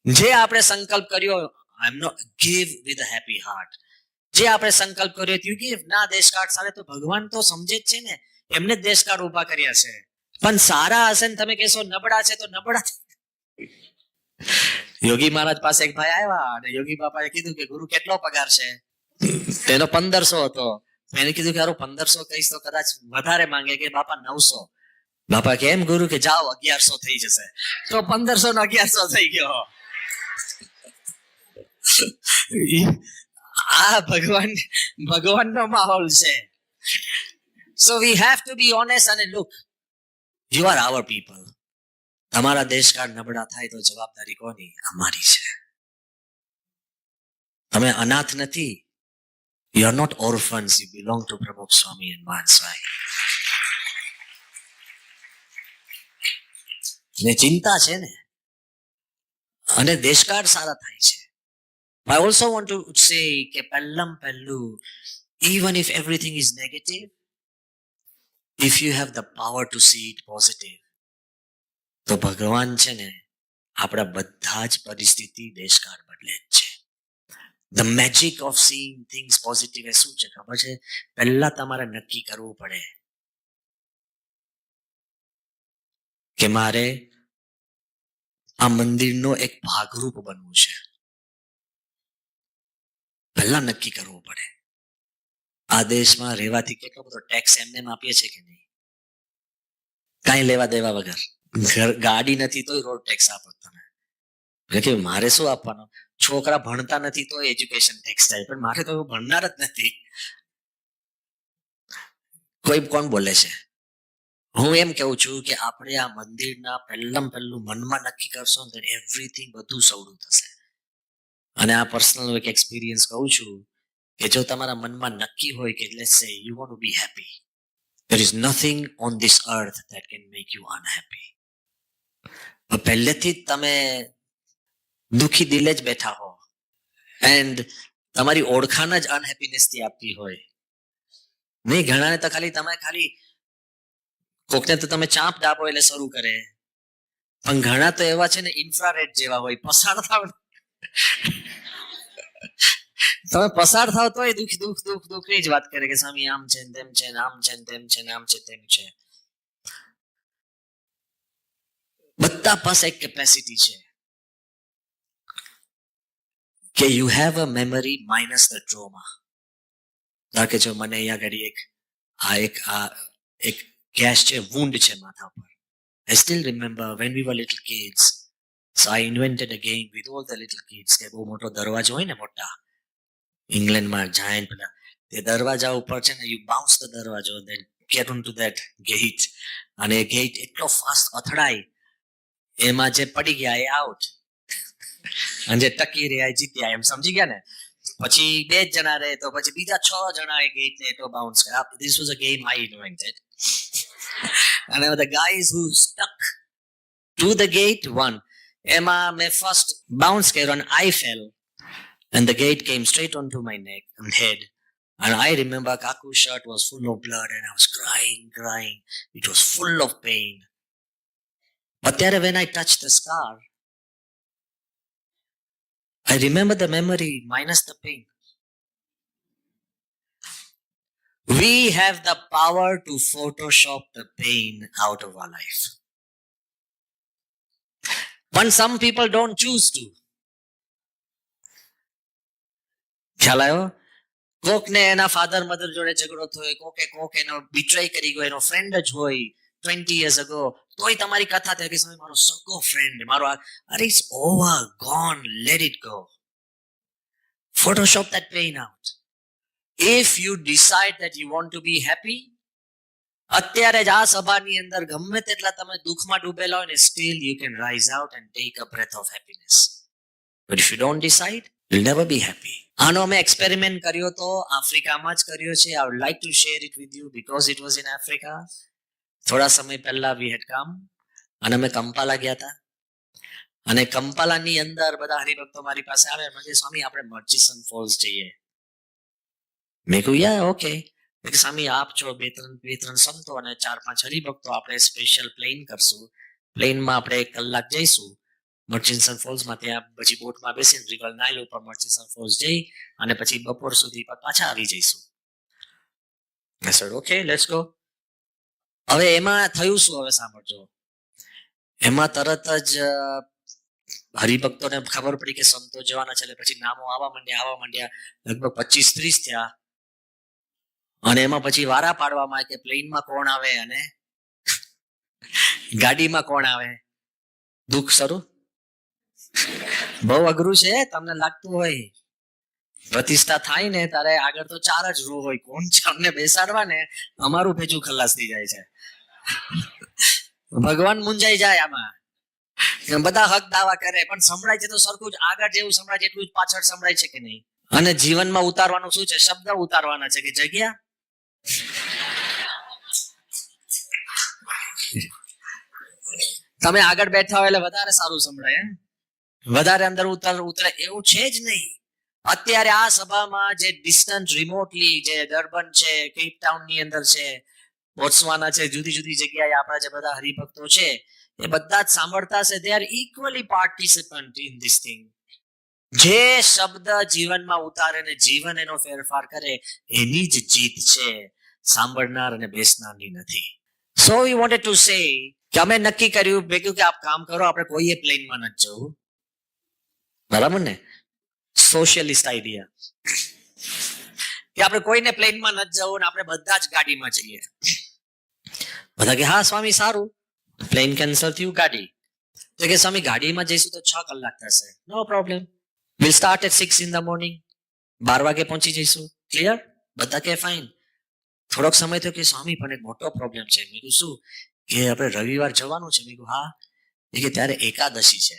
જે આપણે સંકલ્પ કર્યો, I am not give with a happy heart. જે આપણે સંકલ્પ કર્યો યુ ગીવ. ના દેશ કાર્ડ સારે તો ભગવાન તો સમજે જ છે ને, એમને જ દેશ કાર્ડ ઉભા કર્યા છે. પણ સારા હશે ને તમે કહેશો નબળા છે તો નબળા. યોગી મહારાજ પાસે એક ભાઈ આવ્યા અને યોગી બાપાએ કીધું કે ગુરુ કેટલો પગાર છે? તેનો 1500 હતો. મેં કીધું કે 1500 કહીશ તો કદાચ વધારે માંગે, કે બાપા 900. બાપા કેમ ગુરુ? કે જાઓ 1100 થઈ જશે. તો 1500 નો 1100 થઈ ગયો. આ ભગવાનનો માહોલ છે. So we have to be honest અને look, you are our people. તમારા દેશ કાર્ડ નબળા થાય તો જવાબદારી કોની? અમારી છે. તમે અનાથ નથી. You are not orphans, you belong to Pramukh Swami and માનસાઈ. ને ચિંતા છે ને, અને દેશ કાર્ડ સારા થાય છે. I also want to say કે પહેલું, even if everything is negative, if you have the power to see it positive, તો ભગવાન છે ને આપણા બધા જ પરિસ્થિતિ દેશ કાર્ડ બદલે જ છે. The magic of seeing things positive એ શું છે ખબર છે? પહેલા તમારે નક્કી કરવું પડે કે મારે આ મંદિરનો એક ભાગરૂપ બનવું છે. પહેલા નક્કી કરવું પડે. આ દેશમાં રહેવાથી કેટલો બધો ટેક્સ એમને આપીએ છે કે નહીં? કાંઈ લેવા દેવા વગર. ગાડી નથી તોય રોડ ટેક્સ આપો તમે. કે મારે શું આપવાનો? છોકરા ભણતા નથી તો એજ્યુકેશન ટેક્સ થાય, પણ મારે તો ભણનાર જ નથી. કોઈ કોણ બોલે છે? હું એમ કેવું છું કે આપણે આ મંદિરના પહેલું મનમાં નક્કી કરશો ને એવરીથિંગ બધું સવડું થશે. અને આ પર્સનલ એક એક્સપિરિયન્સ કહું છું કે જો તમારા મનમાં નક્કી હોય કે લેટ્સ સે you want to be happy, there is nothing on this earth that can make you unhappy. પહેલેથી જ તમે દુખી દિલે જ બેઠા હો એન્ડ તમારી ઓળખાણ જ અનહેપીનેસ થી આપતી હોય. નહીં, ઘણાને તો ખાલી કોકને તો તમે ચાંપ ડાબો એટલે શરૂ કરે, પણ ઘણા તો એવા છે ને ઇન્ફ્રારેડ જેવા હોય, પસાર થાવ તમે પસાર થાવ તો દુઃખ ની જ વાત કરે કે સ્વામી આમ છે તેમ છે, આમ છે તેમ છે, આમ છે તેમ છે. બધા પાસે એક કેપેસિટી છે કે you have a memory minus the trauma. ધારો કે જો મને અહીંયા ઘડી એક ગેસ છે, વુન્ડ છે માથા પર. I still remember when we were little kids, so I invented a game with all the little kids કે બહુ મોટો દરવાજો હોય ને મોટા ઇંગ્લેન્ડમાં જાયન્ટ પેલા, તે દરવાજા ઉપર છે ને યુ બાઉન્સ ધ દરવાજો, then get onto that gate, અને એ ગેટ એટલો ફાસ્ટ અથડાય, એમાં જે પડી ગયા એ આઉટ અને જે ટકી રહ્યા એ જીત્યા, એમ સમજી ગયા ને? પછી 2 જ જણા રહે તો પછી બીજા 6 જણા એ ગેટ ને એટલો બાઉન્સ કરે. This was a game I invented. And the guys who stuck to the gate won. એમાં મેં ફર્સ્ટ બાઉન્સ કર્યો and I fell and the gate came straight onto my neck and head, and I remember Kaku's shirt was full of blood and I was crying. It was full of pain. But ત્યારે when I touched the scar, I remember the memory minus the pain. We have the power to Photoshop the pain out of our life. But some people don't choose to. ખ્યાલ આવ્યો? કોકને એના father mother જોડે ઝઘડો થયો, કોક એનો બિટ્રાય કરી ગયો, એનો ફ્રેન્ડ જ હોય 20 years ago, તોય તમારી કથા થાય કે મારો સગો ફ્રેન્ડ, મારો અરે it's over, gone, let it go. Photoshop that pain out. If you decide that you want to be happy, અત્યારે જ આ સભાની અંદર ગમે તેટલા તમે દુઃખમાં ડૂબેલા હોય ને, still you can rise out and take a breath of happiness. But if you don't decide, you'll never be happy. આનો અમે એક્સપેરિમેન્ટ કર્યો તો આફ્રિકામાં જ કર્યો છે. I would like to share it with you because it was in Africa. થોડા સમય પહેલા we had come અને અમે કંપાલા ગયા હતા, અને કંપાલાની અંદર બધા હરિભક્તો મારી પાસે આવે, મને સ્વામી આપણે મર્ચિસન ફોલ્સ જઈએ. મેં કહ્યું યા ઓકે. સ્વામી આપ છો, બે ત્રણ સંતો અને 4-5 હરિભક્તો, આપણે સ્પેશિયલ પ્લેન કરશું, પ્લેનમાં આપણે 1 કલાક જઈશું મર્ચિન્સન ફોલ્સમાં ત્યાં પછી બોટમાં બેસીને રિવર નાઇલ ઉપર મર્ચિન્સન ફોલ્સ જઈ અને પછી બપોર સુધી પાછા આવી જઈશું. Okay, let's go. હવે એમાં થયું શું? હવે સાંભળજો. એમાં તરત જ હરિભક્તોને ખબર પડી કે સંતો જવાના છે, એટલે પછી નામો આવવા માંડ્યા. લગભગ 25-30 થયા. અને એમાં પછી વારા પાડવામાં આવે કે પ્લેનમાં કોણ આવે અને ગાડીમાં કોણ આવે. દુઃખ શરૂ. બહુ અઘરું છે. તમને લાગતું હોય પ્રતિષ્ઠા થાય ને તારે આગળ તો 4 જ રૂ હોય, કોણ છે અમને બેસાડવા ને અમારું ભેજું ખલાસ થઈ જાય છે. ભગવાન મુંજાઈ જાય આમાં. બધા હક દાવા કરે પણ સંભળાય છે તો સરખું જ. આગળ જેવું સંભળાય છે એટલું જ પાછળ સંભળાય છે કે નહીં? અને જીવનમાં ઉતારવાનું શું છે? શબ્દ ઉતારવાના છે કે જગ્યા. તમે આગળ બેઠા હોય એટલે વધારે સારું સંભળાય, વધારે અંદર ઉતરે એવું છે જ નહીં. અત્યારે આ સભામાં જે ડિસ્ટન્ટ રિમોટલી જે ડર્બન છે, કેપ ટાઉન ની અંદર છે, બોટ્સવાના છે, જુદી જુદી જગ્યાએ આપણા જે બધા હરિભક્તો છે એ બધા જ સાંભળતા છે. They are equally participant in this thing. જે શબ્દ જીવનમાં ઉતારે ને જીવન એનો ફેરફાર કરે એની જ જીત છે, સાંભળનાર અને બેસનારની નથી. સો વી વોન્ટેડ ટુ સે કે અમે નક્કી કર્યું ભેગું કે આપ કામ કરો, આપણે કોઈએ પ્લેનમાં નથી જવું. બરાબર ને? સોશિયલિસ્ટ આઈડિયા કે આપણે કોઈને પ્લેનમાં નથી જવું ને આપણે બધા જ ગાડીમાં જઈએ. બધા કે હા સ્વામી સારું. પ્લેન કેન્સલ થયું, ગાડી. તો કે સ્વામી ગાડીમાં જઈશું તો 6 કલાક થશે. No problem, will start at 6 in the morning. 12 વાગે પહોંચી જઈશું. ક્લિયર? બધા કે ફાઇન. થોડોક સમય તો કે સ્વામી પણ એક મોટો પ્રોબ્લેમ છે. મેં કીધું શું? કે આપણે રવિવાર જવાનું છે. મેં કીધું હા. એ કે ત્યારે એકાદશી છે.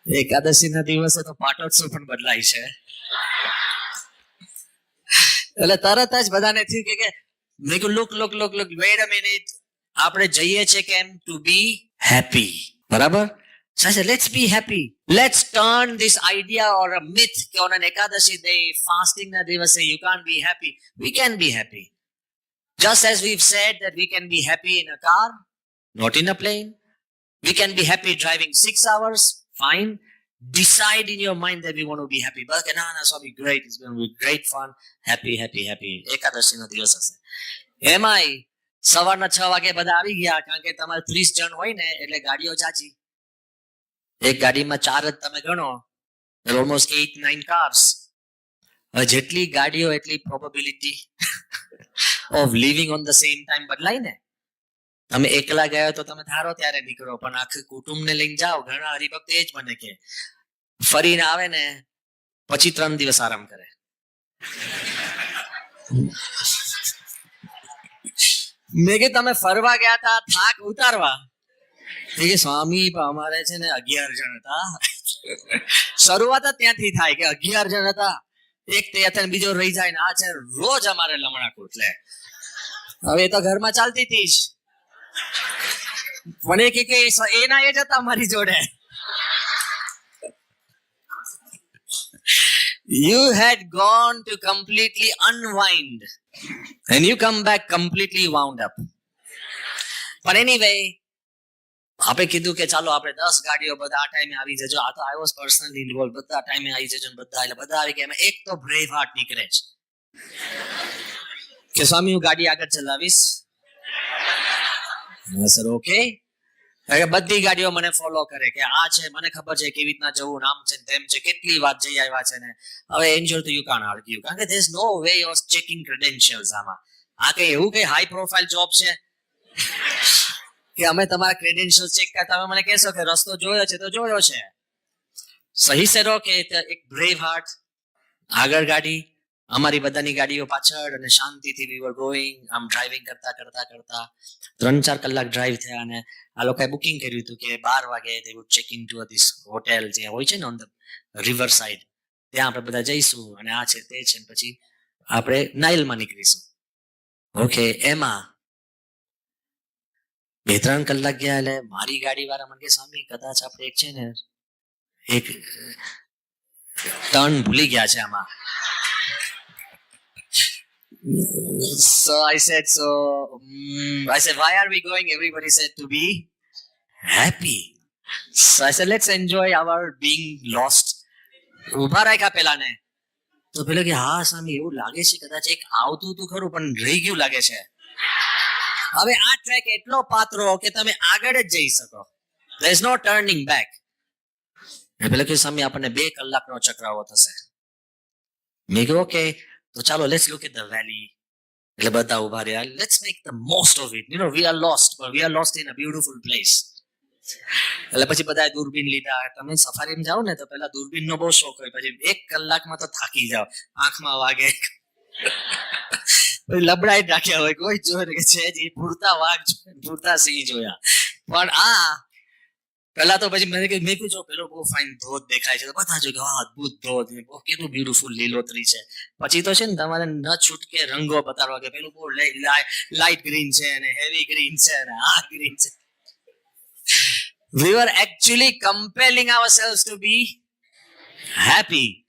એકાદશી ના દિવસે તો પાટોત્સવ પણ બદલાય છે. એટલે તરત જ બધાને થયું કે મેં કીધું લુક વેટ અ મિનિટ. આપણે જઈએ છે કેમ? To be happy. બરાબર? So I said, let's be happy. Let's turn this idea or a myth કે on an Ekadashi day, fasting na દિવસે you can't be happy. We can be happy. Just as we've said that we can be happy in a car, not in a plane. We can be happy driving 6 hours. Fine. Decide in your mind that we want to be happy. But no, Swami, great. It's going to be great fun. Happy. Ekadashi na દિવસ હશે. એમાંય સવારના 6 વાગે બધા આવી ગયા, કારણ કે તમારે 30 જણ હોય ને એટલે ગાડીઓ ચાચી. એક ગાડીમાં 4 જ તમે ગણો, ઓલમોસ્ટ 8-9 કાર્સ. હવે જેટલી ગાડીઓ એટલી probability of living on the same time બદલાય ને. તમે એકલા ગયા તો તમે ધારો ત્યારે નીકળો, પણ આખી કુટુંબને લઈને જાઓ. ઘણા હરિભક્ત એ જ મને કે ફરીને આવે ને પછી 3 દિવસ આરામ કરે. મેં કે તમે ફરવા ગયા હતા થાક ઉતારવા. સ્વામી અમારે છે ને 11 જણ હતા. શરૂઆત જ ત્યાંથી થાય કે 11 જણ હતા, એક તે બીજો રહી જાય ને આ છે રોજ અમારે લમણા કૂટલે. હવે એ તો ઘરમાં ચાલતી હતી જ. પણ એ કે એના એ જ હતા મારી જોડે. You had gone to completely unwind and you come back completely wound up. But anyway, આપણે કીધું કે ચાલો આપણે 10 ગાડીઓ બધા આ ટાઈમે આવી જજો. આ તો આઈ વોઝ પર્સનલી ઇન્વોલ્વ. બધા ટાઈમે આવી જજો ને બધા એટલે બધા આવી ગયા. એક તો બ્રેવ હાર્ટ નીકળે છે કે સ્વામી હું ગાડી આગળ ચલાવીશ. Sir okay. બધી ગાડીઓ મને ફોલો કરે કે આ છે, મને ખબર છે કેવી રીતના જવું, નામ છે તેમ છે, કેટલી વાત જઈ આવ્યા છે ને. હવે એન્જોય તો યુ કાન્ટ આર્ગ્યુ, કારણ કે there is no way of checking credentials. આમાં આ કઈ એવું કઈ હાઈ પ્રોફાઇલ જોબ છે કે અમે તમારા ક્રેડેન્શિયલ ચેક કરતા? તમે મને કહેશો કે રસ્તો જોયો છે તો જોયો છે. સહી સે રો કે એક બ્રેવ હાર્ટ, આગળ ગાડી, અમારી બધાની ગાડીઓ પાછળ, અને શાંતિથી વી વર ગોઈંગ. આમ ડ્રાઇવિંગ કરતા 3-4 કલાક ડ્રાઈવ થયા. અને આ લોકોએ બુકિંગ કર્યું હતું કે 12 વાગે they would check into this hotel જે હોય છે ને ઓન ધ રિવર સાઈડ, ત્યાં આપણે બધા જઈશું અને આ છે તે છે, પછી આપણે નાઇલમાં નીકળીશું. ઓકે. એમાં 2-3 કલાક ગયા એટલે મારી ગાડી વાળા મને કે સ્વામી કદાચ આપણે એક છે ને એક ટર્ન ભૂલી ગયા છે આમાં. So I said, why are we going? Everybody said to be happy. So I said, let's enjoy our being lost. ઉભા રાખ્યા પેલાને તો પેલો કે હા સ્વામી એવું લાગે છે કદાચ એક આવતું હતું ખરું પણ રહી ગયું લાગે છે. હવે આ ટ્રેક એટલો પાતળો કે તમે આગળ જ જઈ શકો. there is no turning back. ને પેલો કે સ્વામી આપણને 2 કલાકનો ચક્રાવો થશે. મેં કહ્યું ઓકે તો ચાલો let's look at the valley. એટલે બધા ઉભા રહ્યા. Let's make the most of it. We are lost but we are lost in a beautiful place. એટલે પછી બધા દૂરબીન લીધા. તમે સફારીમાં જાઓ ને તો પેલા દૂરબીન નો બહુ શોખ હોય, પછી 1 કલાકમાં તો થાકી જાઓ, આંખમાં વાગે, લબડાઈ રાખ્યા હોય, કોઈ જોયે કે છે જ પૂરતા વાઘ પૂરતા સિંહ જોયા. પણ આ પેલા તો પછી મેં કહ્યું જો પેલો બહુ ફાઇન ધોધ દેખાય છે તો બધા જો કે અદભુત ધોધ, કેટલું બ્યુટીફુલ લીલોતરી છે. પછી તો છે ને તમારે ન છૂટકે રંગો બતાડવા કે પેલું બહુ લાઇટ ગ્રીન છે અને હેવી ગ્રીન છે અને આ ગ્રીન છે. We were actually compelling ourselves to be happy.